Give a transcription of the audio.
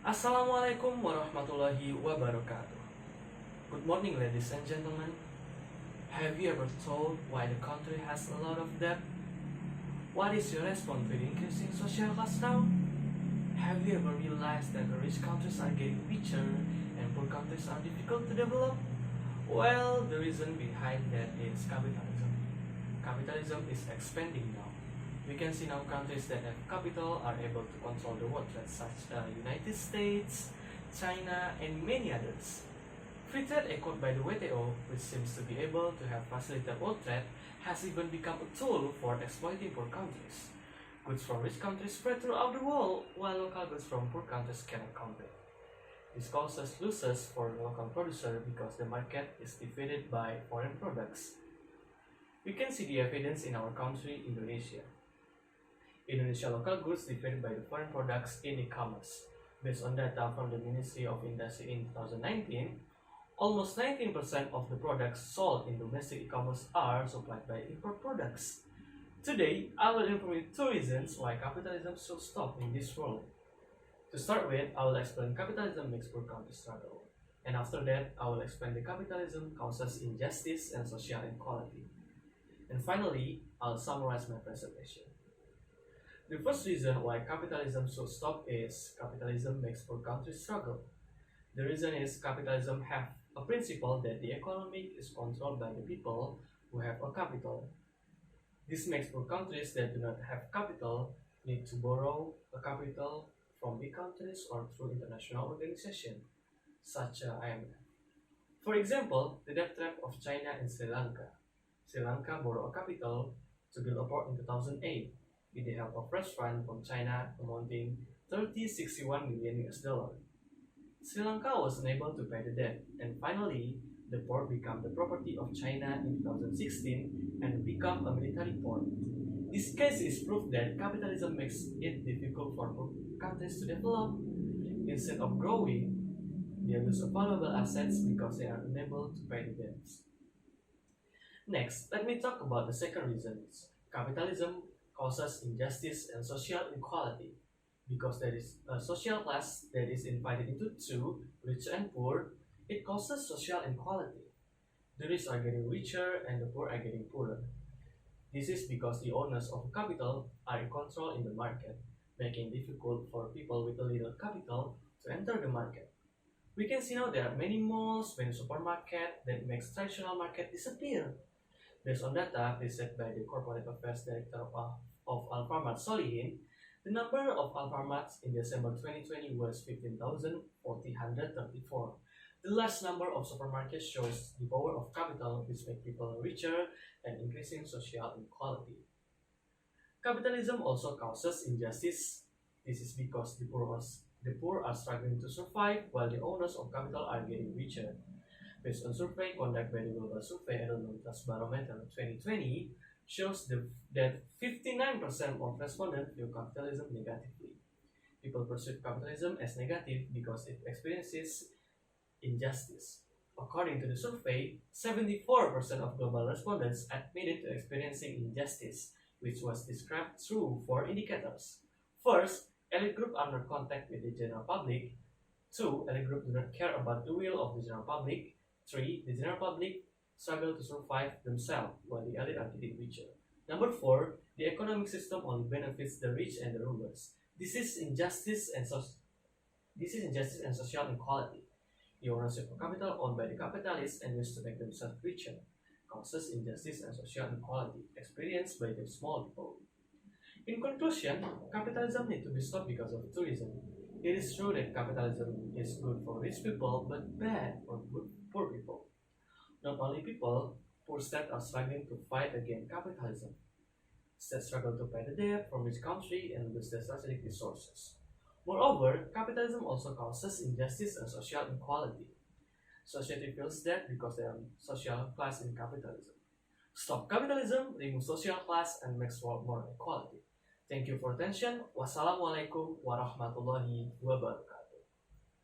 Assalamualaikum warahmatullahi wabarakatuh. Good morning, ladies and gentlemen. Have you ever thought why the country has a lot of debt? What is your response to the increasing social class now? Have you ever realized that the rich countries are getting richer and poor countries are difficult to develop? Well, the reason behind that is capitalism. Capitalism is expanding now. We can see now countries that have capital are able to control the world trade, such as United States, China, and many others. Free trade echoed by the WTO, which seems to be able to have facilitated world trade, has even become a tool for exploiting poor countries. Goods from rich countries spread throughout the world, while local goods from poor countries cannot compete. This causes losses for the local producer because the market is defeated by foreign products. We can see the evidence in our country, Indonesia. Indonesia local goods defeated by the foreign products in e-commerce. Based on data from the Ministry of Industry in 2019, almost 19% of the products sold in domestic e-commerce are supplied by import products. Today, I will inform you two reasons why capitalism should stop in this world. To start with, I will explain capitalism makes poor countries struggle. And after that, I will explain the capitalism causes injustice and social inequality. And finally, I'll summarize my presentation. The first reason why capitalism should stop is capitalism makes poor countries struggle. The reason is capitalism have a principle that the economy is controlled by the people who have a capital. This makes poor countries that do not have capital need to borrow a capital from big countries or through international organizations such as IMF. For example, the debt trap of China and Sri Lanka. Sri Lanka borrowed a capital to build a port in 2008 with the help of fresh fund from China amounting 3061 million US dollar. Sri Lanka was unable to pay the debt, and finally, the port became the property of China in 2016 and became a military port. This case is proof that capitalism makes it difficult for poor countries to develop. Instead of growing, they lose valuable assets because they are unable to pay the debts. Next, let me talk about the second reason. Capitalism causes injustice and social inequality. Because there is a social class that is divided into two, rich and poor, it causes social inequality. The rich are getting richer and the poor are getting poorer. This is because the owners of capital are in control in the market, making it difficult for people with a little capital to enter the market. We can see now there are many malls, many supermarkets that makes traditional market disappear. Based on data presented by the Corporate Affairs Director of Alfamart Solihin, the number of Alfamarts in December 2020 was 15,434. The last number of supermarkets shows the power of capital, which makes people richer and increasing social inequality. Capitalism also causes injustice. This is because the poor are struggling to survive while the owners of capital are getting richer. Based on survey conducted by the Global Survey and Trust Barometer 2020, shows that 59% of respondents view capitalism negatively. People perceive capitalism as negative because it experiences injustice. According to the survey, 74% of global respondents admitted to experiencing injustice, which was described through four indicators. First, elite groups are not contact with the general public. 2, elite groups do not care about the will of the general public. 3, the general public struggle to survive themselves while the elite are getting richer. Number 4, the economic system only benefits the rich and the rulers. This is injustice and social inequality. The ownership of capital owned by the capitalists and used to make themselves richer causes injustice and social inequality experienced by the small people. In conclusion, capitalism needs to be stopped because of two reasons. It is true that capitalism is good for rich people but bad for poor people. Not only people, poor states are struggling to fight against capitalism. States struggle to pay the debt from rich country and lose their strategic resources. Moreover, capitalism also causes injustice and social inequality. Society feels that because there are social class in capitalism. Stop capitalism, remove social class, and make world more equality. Thank you for attention. Wassalamualaikum warahmatullahi wabarakatuh.